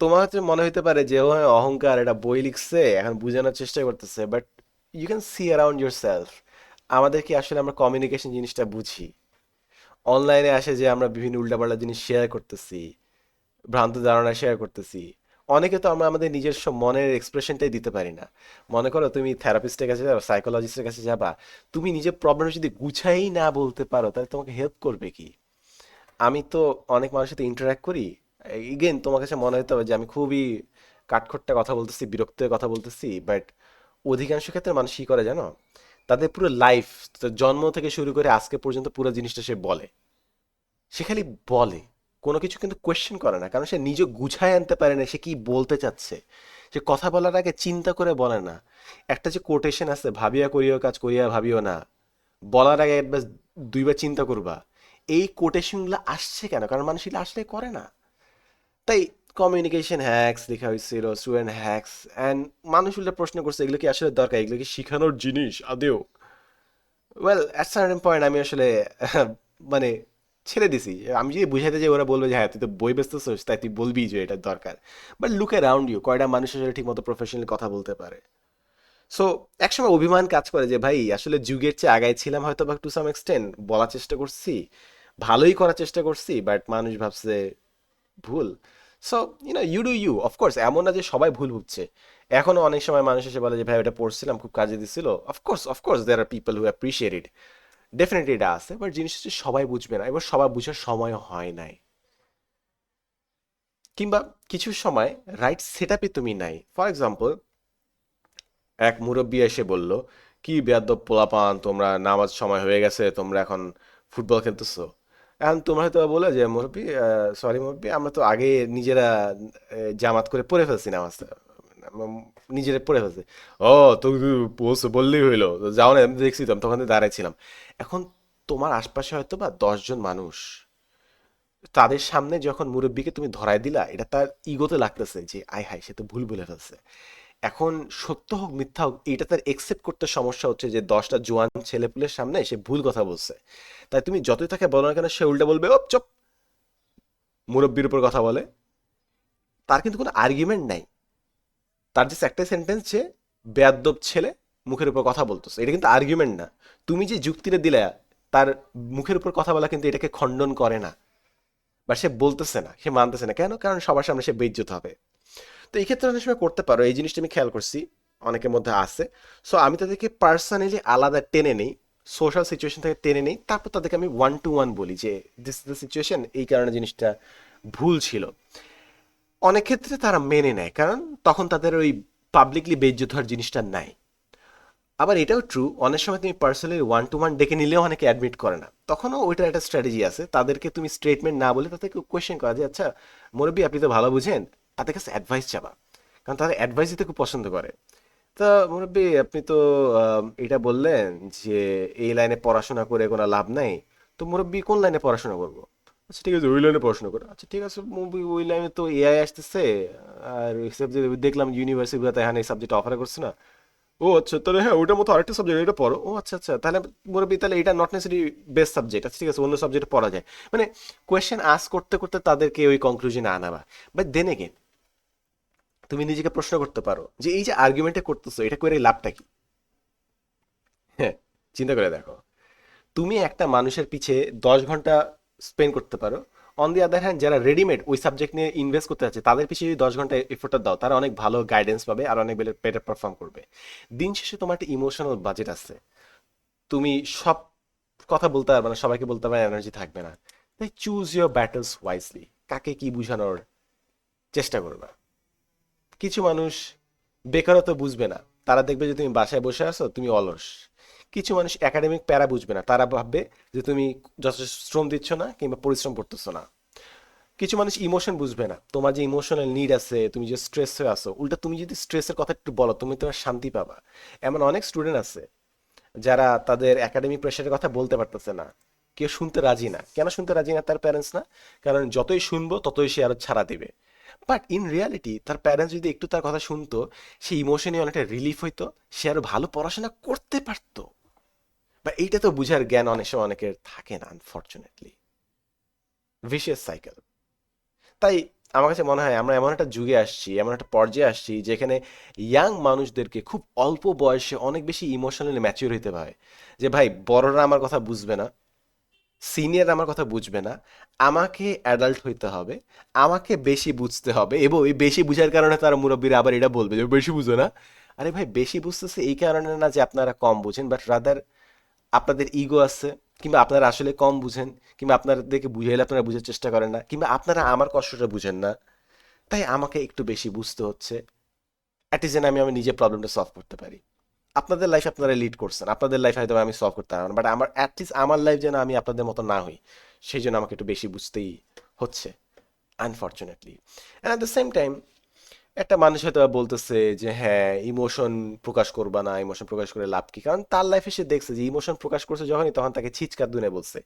[SPEAKER 1] তোমার হচ্ছে মনে হইতে পারে যে ও হ্যাঁ, অহংকার, এটা বই লিখছে এখন বোঝানোর চেষ্টা করতেছে, but you can see around yourself, আমাদের কি আসলে আমরা কমিউনিকেশন জিনিসটা বুঝি? অনলাইনে আসে যে আমরা বিভিন্ন উল্টাপাল্টা জিনিস শেয়ার করতেছি, ভ্রান্ত ধারণা শেয়ার করতেছি, অনেকে তো আমরা আমাদের নিজস্ব মনের এক্সপ্রেশনটাই দিতে পারি না। মনে করো তুমি থেরাপিস্টের কাছে যাবা, সাইকোলজিস্টের কাছে যাবা, তুমি নিজের প্রবলেম যদি গুছাই না বলতে পারো তাহলে তোমাকে হেল্প করবে কি? আমি তো অনেক মানুষের সাথে ইন্টারাক্ট করি, ইগেন তোমার কাছে মনে হতে হবে যে আমি খুবই কাঠখোট্টা কথা বলতেছি, বিরক্তের কথা বলতেছি, বাট অধিকাংশ ক্ষেত্রে মানুষ কি করে জানো, তাদের পুরো লাইফ, জন্ম থেকে শুরু করে আজকে পর্যন্ত পুরো জিনিসটা সে বলে, সে খালি বলে, কোনো কিছু কিন্তু কোয়েশ্চেন করে না, কারণ সে নিজে গুছায় আনতে পারে না সে কি বলতে চাচ্ছে। সে কথা বলার আগে চিন্তা করে বলে না। একটা যে কোটেশন আছে, ভাবিয়া করিও কাজ করিয়া ভাবিও না, বলার আগে একবার দুইবার চিন্তা করবা, এই কোটেশনগুলো আসছে কেন? কারণ মানুষ এগুলো আসলে করে না। তাই কমিউনিকেশন হ্যাক্স লেখা হয়েছিল, স্টুডেন্ট হ্যাক্স, অ্যান্ড মানুষ উল্টা প্রশ্ন করছে এগুলো কি আসলে দরকার, এগুলো কি শিখানোর জিনিস আদেও? ওয়েল, অ্যাট সার্টেন পয়েন্ট আমি আসলে মানে ছেড়ে দিছি। আমি যদি বুঝাইতে যাই ওরা বলবে যে হ্যাঁ তুই তো বই বেচতেছিস তাই তুই বলবি যে এটা দরকার। বাট লুক অ্যারাউন্ড ইউ, কয়টা মানুষ আসলে ঠিক মতো প্রফেশনালি কথা বলতে পারে? সো একসময় অভিমান কাজ করে যে ভাই আসলে যুগের চেয়ে আগাই ছিলাম হয়তো বা টু সাম এক্সটেন্ট, বলার চেষ্টা করছি, ভালোই করার চেষ্টা করছি, বাট মানুষ ভাবছে ভুল। So you do you, of course এমন না যে সবাই ভুল বুঝছে। এখনো অনেক সময় মানুষ এসে বলে যে ভাই এটা পড়ছিলাম খুব কাজে দিছিল, of course of course there are people who appreciate it, definitely এটা আছে, বাট জিনিস হচ্ছে সবাই বুঝবে না, এবার সবাই বুঝার সময় হয় নাই, কিংবা কিছু সময় রাইট সেট আপে তুমি নাই। ফর এক্সাম্পল, এক মুরব্বী এসে বলল, কি বেয়াদ্দপ পোলাপান তোমরা, নামাজ সময় হয়ে গেছে, তোমরা এখন ফুটবল খেলতেছো। এখন তোমরা হয়তো বলে যে মুরব্বী, সরি মুরব্বী, আমরা তো আগে নিজেরা জামাত করে পড়ে ফেলছি নামাজটা, নিজেরা পড়ে ফেলছি। ও, তো বলছো বললেই হইলো, তো যাও না, আমি দেখছি তো, আমি তখন দাঁড়াইছিলাম। এখন তোমার আশপাশে হয়তো বা 10 জন মানুষ, তাদের সামনে যখন মুরব্বীকে তুমি ধরায় দিলা, এটা তার ইগোতে লাগতেছে যে আয় হায় সে তো ভুল বলে ফেলছে। এখন সত্য হোক মিথ্যা হোক এটা তার একসেপ্ট করতে সমস্যা হচ্ছে যে 10টা জোয়ান ছেলেপুলের সামনে সে ভুল কথা বলছে। তাই তুমি যতই তাকে বলো না কেন সে উল্টা বলবে ও চুপ, মুরব্বির উপর কথা বলে। তার কিন্তু কোনো আর্গুমেন্ট নাই, তার যে একটাই সেন্টেন্স যে বেয়াদ্দব ছেলে মুখের উপর কথা বলতেছে, এটা কিন্তু আর্গুমেন্ট না। তুমি যে যুক্তিটা দিলে, তার মুখের উপর কথা বলা কিন্তু এটাকে খণ্ডন করে না, বা সে বলতেছে না, সে মানতেছে না, কেন? কারণ সবার সামনে সে বেইজ্জত হবে। তো এই ক্ষেত্রে অনেক সময় করতে পারো, এই জিনিসটা আমি খেয়াল করছি অনেকের মধ্যে আছে। সো আমি তাদেরকে পার্সোনালি আলাদা টেনে নেই, সোশ্যাল সিচুয়েশন থেকে টেনে নেই, তারপর তাদেরকে আমি ওয়ান টু ওয়ান বলি যে দিস ইজ দ্য সিচুয়েশন, এই কারণে জিনিসটা ভুল ছিল। অনেক ক্ষেত্রে তারা মেনে নেয়, কারণ তখন তাদের ওই পাবলিকলি বেইজ্জত হওয়ার জিনিসটা নাই। আবার এটাও ট্রু, অনেক সময় তুমি পার্সোনালি ওয়ান টু ওয়ান ডেকে নিলেও অনেকে অ্যাডমিট করে না, তখনও ওইটার একটা স্ট্র্যাটেজি আছে, তাদেরকে তুমি স্টেটমেন্ট না বলে তাদেরকে কোয়েশ্চেন করা যে আচ্ছা মুরব্বী আপনি তো ভালো বুঝেন, তাদের কাছে অ্যাডভাইস চাবা, কারণ তারা অ্যাডভাইস দিতে খুব পছন্দ করে। তা মুরব্বী আপনি তো এটা বললেন যে এই লাইনে পড়াশোনা করে কোনো লাভ নাই, তো মুরব্বী কোন লাইনে পড়াশোনা করবো? আচ্ছা ঠিক আছে ওই লাইনে পড়াশোনা করো। আচ্ছা ঠিক আছে মুরব্বী, ওই লাইনে তো এআই আসতেছে, আর এই সাবজেক্ট দেখলাম ইউনিভার্সিটিগুলোতে এখানে এই সাবজেক্ট অফার করছে না। ও আচ্ছা, তাহলে হ্যাঁ ওইটার মতো আরেকটা সাবজেক্ট এটা পড়ো। ও আচ্ছা আচ্ছা, তাহলে মুরব্বী তাহলে এটা নট নেসেসারি বেস্ট সাবজেক্ট, আচ্ছা ঠিক আছে অন্য সাবজেক্টে পড়া যায়। মানে কোয়েশ্চেন আস্ক করতে করতে তাদেরকে ওই কনক্লুশনে আনাবা। বাট দেন এগেন তুমি নিজেকে প্রশ্ন করতে পারো যে এই যে আর্গুমেন্টে করতেছো এটা করে লাভটা কি? হ্যাঁ, চিন্তা করে দেখো, তুমি একটা মানুষের পিছে 10 ঘন্টা স্পেন্ড করতে পারো, অন দি আদার হ্যান্ড যারা রেডিমেড ওই সাবজেক্ট নিয়ে ইনভেস্ট করতে যাচ্ছে তাদের পিছিয়ে যদি 10 ঘন্টা এফোর্টটা দাও, তারা অনেক ভালো গাইডেন্স পাবে আর অনেক বেটার পারফর্ম করবে। দিন শেষে তোমার একটা ইমোশনাল বাজেট আছে, তুমি সব কথা বলতে পারবে না, সবাইকে বলতে পারবে, এনার্জি থাকবে না। তাই চুজ ইউর ব্যাটলস ওয়াইজলি, কাকে কি বুঝানোর চেষ্টা করবা। কিছু মানুষ বেকারত্ব বুঝবে না, তারা দেখবে যে তুমি বাসায় বসে আছো, তুমি অলস। কিছু মানুষ একাডেমিক প্যারা বুঝবে না, তারা ভাববে যে তুমি যথেষ্ট শ্রম দিচ্ছ না কিংবা পরিশ্রম করতেছো না। কিছু মানুষ ইমোশন বুঝবে না, তোমার যে ইমোশনাল নিড আছে, তুমি যে স্ট্রেস হয়ে আছো, উল্টা তুমি যদি স্ট্রেসের কথা একটু বলো তুমি তোমার শান্তি পাবা। এমন অনেক স্টুডেন্ট আছে যারা তাদের একাডেমিক প্রেশারের কথা বলতে পারতেছে না, কেউ শুনতে রাজি না। কেন শুনতে রাজি না? তার প্যারেন্টস না, কারণ যতই শুনবো ততই সে আরো ছাড়া দিবে। বাট ইন রিয়ালিটি তার প্যারেন্টস যদি একটু তার কথা শুনতো, সে ইমোশনে অনেকটা রিলিফ হইতো, সে আরো ভালো পড়াশোনা করতে পারতো। বা এইটা তো বুঝার জ্ঞান অনেক সময় অনেকের থাকে না, আনফর্চুনেটলি। Vicious cycle. তাই আমার কাছে মনে হয় আমরা এমন একটা যুগে আসছি, এমন একটা পর্যায়ে আসছি যেখানে ইয়াং মানুষদেরকে খুব অল্প বয়সে অনেক বেশি ইমোশনালি ম্যাচিওর হইতে হয়। যে ভাই বড়রা আমার কথা বুঝবে না, সিনিয়র আমার কথা বুঝবে না, আমাকে অ্যাডাল্ট হইতে হবে, আমাকে বেশি বুঝতে হবে, এবং এই বেশি বুঝার কারণে তারা মুরব্বীরা আবার এটা বলবে যে বেশি বুঝো না। আরে ভাই বেশি বুঝতেছে এই কারণে না যে আপনারা কম বুঝেন, বাট রাদার আপনাদের ইগো আছে, কিংবা আপনারা আসলে কম বুঝেন, কিংবা আপনাদেরকে বুঝাইলে আপনারা বুঝার চেষ্টা করেন না, কিংবা আপনারা আমার কষ্টটা বুঝেন না, তাই আমাকে একটু বেশি বুঝতে হচ্ছে। অ্যাট যেন আমি আমার নিজের প্রবলেমটা সলভ করতে পারি। আপনাদের লাইফ আপনারা লিড করছেন, আপনাদের লাইফ হয়তো আমি সলভ করতে পারবো না, বাট আমার অ্যাটলিস্ট আমার লাইফ যেন আমি আপনাদের মতো না হই, সেই জন্য আমাকে একটু বেশি বুঝতেই হচ্ছে, unfortunately. And at the same time একটা মানুষ হয়তো বা বলতেছে যে হ্যাঁ ইমোশন প্রকাশ করবা না, ইমোশন প্রকাশ করে লাভ কি, কারণ তার লাইফে সে দেখছে যে ইমোশন প্রকাশ করছে যখনই তখন তাকে ছিচকার দুনে বলছে,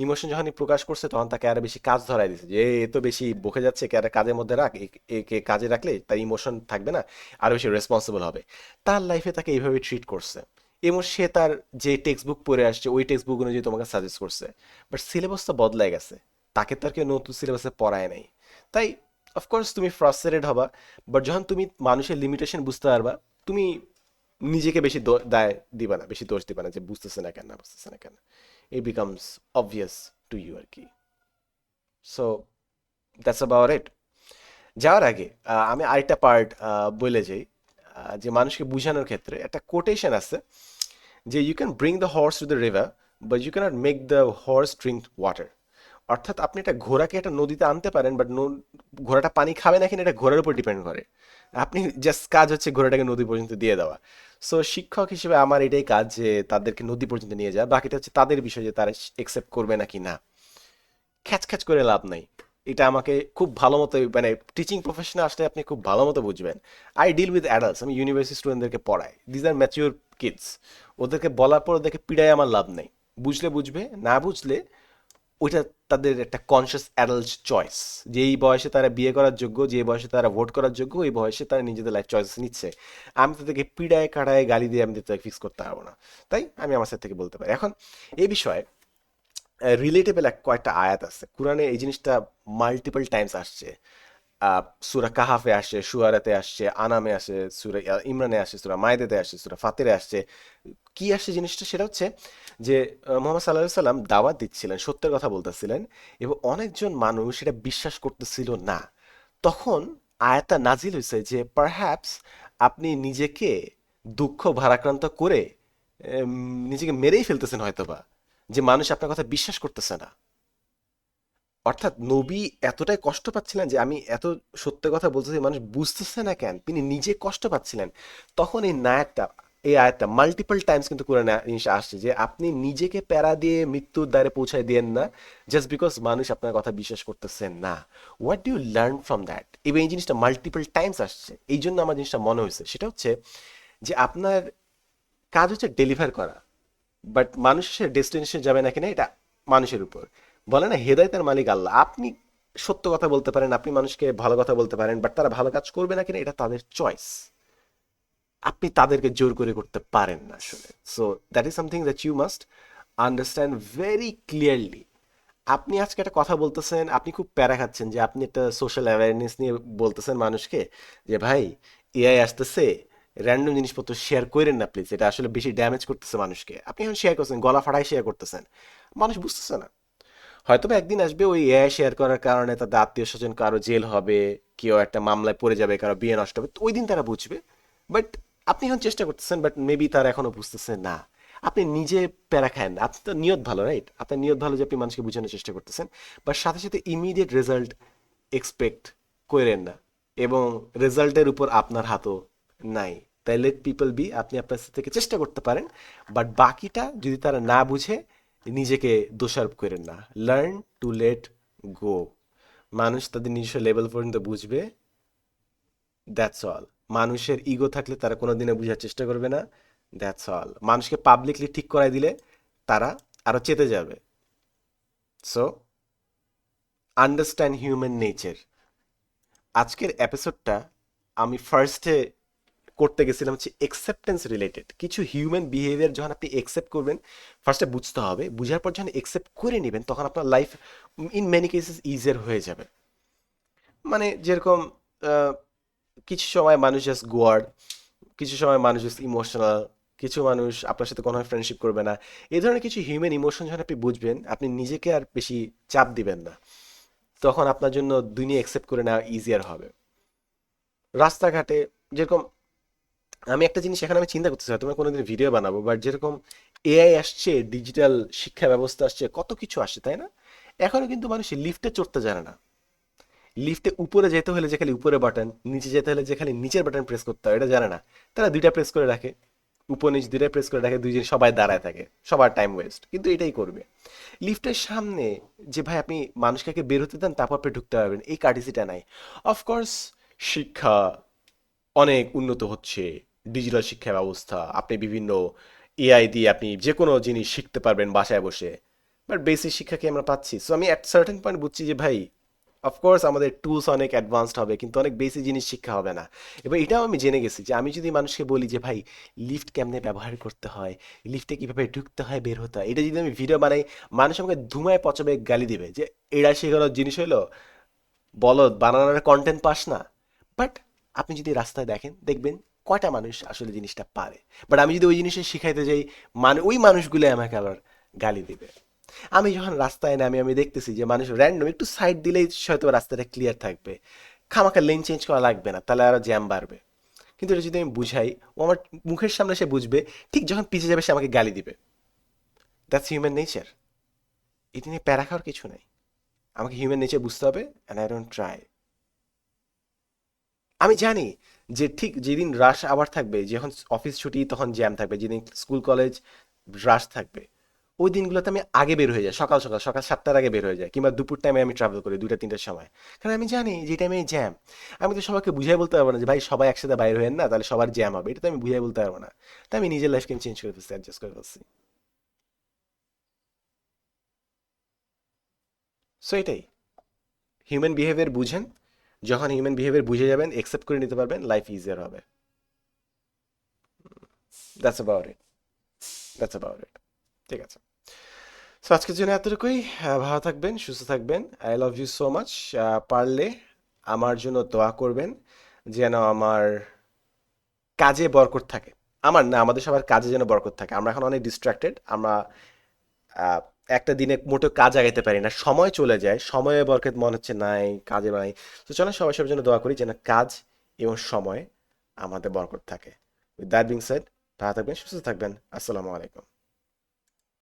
[SPEAKER 1] ইমোশন যখনই প্রকাশ করছে তখন তাকে আরো বেশি কাজ ধরাই দিচ্ছে যে এ তো বেশি বকে যাচ্ছে, একে আর কাজের মধ্যে রাখ, একে কাজে রাখলে তার ইমোশন থাকবে না, আরো বেশি রেসপন্সিবল হবে। তার লাইফে তাকে এইভাবে ট্রিট করছে এবং সে তার যে টেক্সট বুক পড়ে আসছে ওই টেক্সট বুক অনুযায়ী তোমাকে সাজেস্ট করছে, বাট সিলেবাসটা বদলাই গেছে, তাকে তার কেউ নতুন সিলেবাসে পড়ায় নাই। তাই অফকোর্স তুমি ফ্রাস্ট্রেটেড হবা, বাট যখন তুমি মানুষের লিমিটেশন বুঝতে পারবা, তুমি নিজেকে বেশি দায় দিবা না, বেশি দোষ দিবা না যে বুঝতেছে না কেন, না বুঝতেছে না কেন, it becomes obvious to you আর কি। So that's about it. যাওয়ার আগে আমি আরেকটা পার্ট বলে যাই, যে মানুষকে বোঝানোর ক্ষেত্রে একটা কোটেশন আছে যে you can bring the horse to the river but you can't make the horse drink water. অর্থাৎ আপনি একটা ঘোড়াকে একটা নদীতে আনতে পারেন, বাট ঘোড়াটা পানি খাবে না কিনা এটা ঘোড়ার উপর ডিপেন্ড করে। আপনি জাস্ট কাজ হচ্ছে ঘোড়াটাকে নদী পর্যন্ত দিয়ে দেওয়া। সো শিক্ষক হিসেবে আমার এটাই কাজ যে তাদেরকে নদী পর্যন্ত নিয়ে যাওয়া, বাকিটা হচ্ছে তাদের বিষয় যে তারা একসেপ্ট করবে নাকি না। খ্যাচ খ্যাচ করে লাভ নাই। এটা আমাকে খুব ভালো মতো, মানে টিচিং প্রফেশনে আসলে আপনি খুব ভালো মতো বুঝবেন। আই ডিল উইথ অ্যাডাল্টস, আমি ইউনিভার্সিটি স্টুডেন্টদেরকে পড়াই, দিজ আর ম্যাচিওর কিডস। ওদেরকে বলার পর ওদেরকে পিড়ায় আমার লাভ নেই। বুঝলে বুঝবে, না বুঝলে ওইটা তাদের একটা কনসিয়াস অ্যাডাল্ট চয়েস, যে এই বয়সে তারা বিয়ে করার যোগ্য, যে বয়সে তারা ভোট করার যোগ্য, ওই বয়সে তারা নিজেদের লাইফ চয়েস নিচ্ছে। আমি তাদেরকে পিড়ায় কাটায় গালি দিয়ে আমি তাদেরকে ফিক্স করতে পারবো না। তাই আমি আমার সাথে থেকে বলতে পারি। এখন এই বিষয়ে রিলেটেবল কয়েকটা আয়াত আছে কোরআনে, এই জিনিসটা মাল্টিপল টাইমস আসছে। সূরা কাহাফে আসছে, শুআরাতে আসছে, আনামে আসে, সূরা ইমরানে আসছে, সূরা মায়েদাতে আসছে, সূরা ফাতিরে আসছে। কি আসছে জিনিসটা, সেটা হচ্ছে যে মোহাম্মদ সাল্লাল্লাহু সাল্লাম দাওয়াত দিচ্ছিলেন, সত্যের কথা বলতেছিলেন, এবং অনেকজন মানুষ সেটা বিশ্বাস করতেছিল না। তখন আয়াতটা নাজিল হয়েছে যে পারহ্যাপস আপনি নিজেকে দুঃখ ভারাক্রান্ত করে নিজেকে মেরেই ফেলতেছেন হয়তোবা, যে মানুষ আপনার কথা বিশ্বাস করতেছে না। অর্থাৎ নবী এতটাই কষ্ট পাচ্ছিলেন যে আমি এত সত্য কথা বলতেছি মানুষ বুঝতেছে না কেন, তিনি নিজে কষ্ট পাচ্ছিলেন। তখন এই আয়াতটা মাল্টিপল টাইমস কিন্তু কোরআনে জিনিসটা আসছে যে আপনি নিজেকে প্যারা দিয়ে মৃত্যুর দ্বারে পৌঁছায় দিয়েন না, জাস্ট বিকজ মানুষ আপনার কথা বিশ্বাস করতেছে না। What do you learn from that? এবং এই জিনিসটা মাল্টিপল টাইমস আসছে, এই জন্য আমার জিনিসটা মনে হয়েছে সেটা হচ্ছে যে আপনার কাজ হচ্ছে ডেলিভার করা, বাট মানুষের ডেস্টিনেশন যাবে না কিনা এটা মানুষের উপর। বলে না হেদায়েতের মালিক আল্লাহ। আপনি সত্য কথা বলতে পারেন, আপনি মানুষকে ভালো কথা বলতে পারেন, বাট তারা ভালো কাজ করবে না কিনা এটা তাদের চয়েস। আপনি তাদেরকে জোর করে করতে পারেন না আসলে। So that is something that you must understand very clearly. আপনি আজকে একটা কথা বলতেছেন, আপনি খুব প্যারা খাচ্ছেন যে আপনি একটা সোশ্যাল অ্যাওয়ারনেস নিয়ে বলতেছেন মানুষকে যে ভাই এআই আসতেছে, র্যান্ডম জিনিসপত্র শেয়ার করেন না প্লিজ, এটা আসলে বেশি ড্যামেজ করতেছে মানুষকে। আপনি এখন শেয়ার করছেন, গলা ফাটাই শেয়ার করতেছেন, মানুষ বুঝতেছে না। হয়তো বা একদিন আসবে ওই এআই শেয়ার করার কারণে তাদের আত্মীয় স্বজন কারো জেল হবে, কেউ একটা মামলায় পড়ে যাবে, কারো বিয়ে নষ্ট হবে, তো ওই দিন তারা বুঝবে। বাট আপনি এখন চেষ্টা করতেছেন, বাট মেবি তারা এখনো বুঝতেছে না। আপনি নিজে প্যারা খায়েন না, আপনি তো নিয়ত ভালো, রাইট? আপনার নিয়ত ভালো যে আপনি মানুষকে বোঝানোর চেষ্টা করতেছেন, বাট সাথে সাথে ইমিডিয়েট রেজাল্ট এক্সপেক্ট করেন না, এবং রেজাল্টের উপর আপনার হাতও নাই। তাই লেট পিপল বি, আপনি আপনার থেকে চেষ্টা করতে পারেন, বাট বাকিটা যদি তারা না বুঝে নিজেকে দোষারোপ করেন না। Learn to let go. মানুষ তাদের নিজস্ব লেভেল পর্যন্ত বুঝবে, দ্যাটস অল। মানুষের ইগো থাকলে তারা কোনোদিনও বোঝার চেষ্টা করবে না, দ্যাটস অল। মানুষকে পাবলিকলি ঠিক করাই দিলে তারা আরো চেতে যাবে। So understand human nature. আজকের এপিসোডটা আমি ফার্স্টে করতে গেছিলাম হচ্ছে একসেপ্টেন্স রিলেটেড কিছু হিউম্যান বিহেভিয়ার। যখন আপনি একসেপ্ট করবেন, ফার্স্টে বুঝতে হবে, বুঝার পর যখন একসেপ্ট করে নেবেন তখন আপনার life in many cases easier হয়ে যাবে। মানে যেরকম আহ, কিছু সময় মানুষ জাস্ট গোয়ার্ড, কিছু সময় মানুষ জাস্ট ইমোশনাল, কিছু মানুষ আপনার সাথে কোনো ফ্রেন্ডশিপ করবে না। এই ধরনের কিছু হিউম্যান ইমোশন যখন আপনি বুঝবেন, আপনি নিজেকে আর বেশি চাপ দিবেন না, তখন আপনার জন্য দুনিয়া একসেপ্ট করে নেওয়া ইজিয়ার হবে। রাস্তাঘাটে যেরকম, আমি একটা জিনিস এখানে আমি চিন্তা করতেছি, তোমার কোনোদিন ভিডিও বানাবো, বাট যেরকম এআই আসছে, ডিজিটাল শিক্ষা ব্যবস্থা আসছে, কত কিছু আসছে, তাই না? এখনো কিন্তু মানুষ লিফটে চড়তে জানে না। লিফটে উপরে যেতে হলে যে খালি উপরে বাটন, নিচে যেতে হলে যে খালি নিচের বাটন প্রেস করতে হয়, এটা জানে না। তারা দুইটা প্রেস করে রাখে, উপর নিচ দুইটা প্রেস করে রাখে, দুইজন সবাই দাঁড়ায় থাকে, সবার টাইম ওয়েস্ট, কিন্তু এটাই করবে। লিফটের সামনে যে ভাই আপনি মানুষকে আগে বের হতে দেন তারপর আপনি ঢুকতে পারবেন, এই কার্টিসিটা নাই। অফকোর্স শিক্ষা, অনেক উন্নত হচ্ছে ডিজিটাল শিক্ষা ব্যবস্থা, আপনি বিভিন্ন এআই দিয়ে আপনি যে কোনো জিনিস শিখতে পারবেন বাসায় বসে, বাট বেসিক শিক্ষা কি আমরা পাচ্ছি? সো আমি অ্যাট সার্টেন পয়েন্ট বুঝছি যে ভাই, অফকোর্স আমাদের টুলস অনেক অ্যাডভান্সড হবে কিন্তু অনেক বেসিক জিনিস শিক্ষা হবে না। এবার এটাও আমি জেনে গেছি যে আমি যদি মানুষকে বলি যে ভাই লিফট কেমনে ব্যবহার করতে হয়, লিফটে কীভাবে ঢুকতে হয় বের হতে হয়, এটা যদি আমি ভিডিও বানাই, মানুষ আমাকে ধুমায় পচাবে গালি দিবে যে এরা শেখানোর জিনিস হলো বলদ, বানানোর কন্টেন্ট পাস না। বাট আপনি যদি রাস্তায় দেখেন দেখবেন কয়টা মানুষ আসলে জিনিসটা পারে। বাট আমি যদি ওই জিনিসটা শিখাইতে যাই, মানে ওই মানুষগুলো আমাকে আবার গালি দিবে। আমি যখন রাস্তায় নামি আমি দেখতেছি যে মানুষ র্যান্ডম একটু সাইড দিলেই হয়তো রাস্তাটা ক্লিয়ার থাকবে, খামাখা লেন চেঞ্জ করা লাগবে না, তাহলে আরো জ্যাম বাড়বে। কিন্তু এটা যদি আমি বুঝাই, ও আমার মুখের সামনে সে বুঝবে, ঠিক যখন পিছিয়ে যাবে সে আমাকে গালি দিবে। That's human nature. এটা নিয়ে প্যারা খাওয়ার কিছু নাই। আমাকে হিউম্যান নেচার বুঝতে হবে, অ্যান্ড আই ডোন্ট ট্রাই। আমি জানি যে ঠিক যেদিন রাশ আবার থাকবে, যখন অফিস ছুটি তখন জ্যাম থাকবে, যেদিন স্কুল কলেজ রাশ থাকবে, ওই দিনগুলোতে আমি আগে বের হয়ে যাই, সকাল সকাল সকাল 7টার আগে বের হয়ে যাই, কিংবা দুপুর টাইমে আমি ট্রাভেল করি 2টা 3টার সময়। কারণ আমি জানি যে টাইমে জ্যাম। আমি তো সবাইকে বুঝাই বলতে পারবো না যে ভাই সবাই একসাথে বাইর হয়েন না, তাহলে সবার জ্যাম হবে, এটা তো আমি বুঝাই বলতে পারবো না। তাই আমি নিজের লাইফকে আমি চেঞ্জ করে ফেলছি, অ্যাডজাস্ট করে ফেলছি। সো এটাই, হিউম্যান বিহেভিয়ার বুঝেন। যখন হিউম্যান বিহেভিয়ার বুঝে যাবেন, একসেপ্ট করে নিতে পারবেন, লাইফ ইজিয়ার হবে। That's about it. That's about ইট। ঠিক আছে। সো আজকের জন্য এতটুকুই। ভালো থাকবেন, সুস্থ থাকবেন। I love you so much. পারলে আমার জন্য দোয়া করবেন যেন আমার কাজে বরকত থাকে। আমার না, আমাদের সবার কাজে যেন বরকত থাকে। আমরা এখন অনেক ডিস্ট্রাক্টেড। আমরা আহ, একটা দিনে মোটেও কাজ আগাইতে পারি না, সময় চলে যায়, সময়ে বরকত মনে হচ্ছে নাই, কাজে নাই। তো চলো সবাই সবার জন্য দোয়া করি যেন কাজ এবং সময় আমাদের বরকত থাকে। উইথ দ্যাট বিং সেড, ভালো থাকবেন, সুস্থ থাকবেন। আসসালামু আলাইকুম।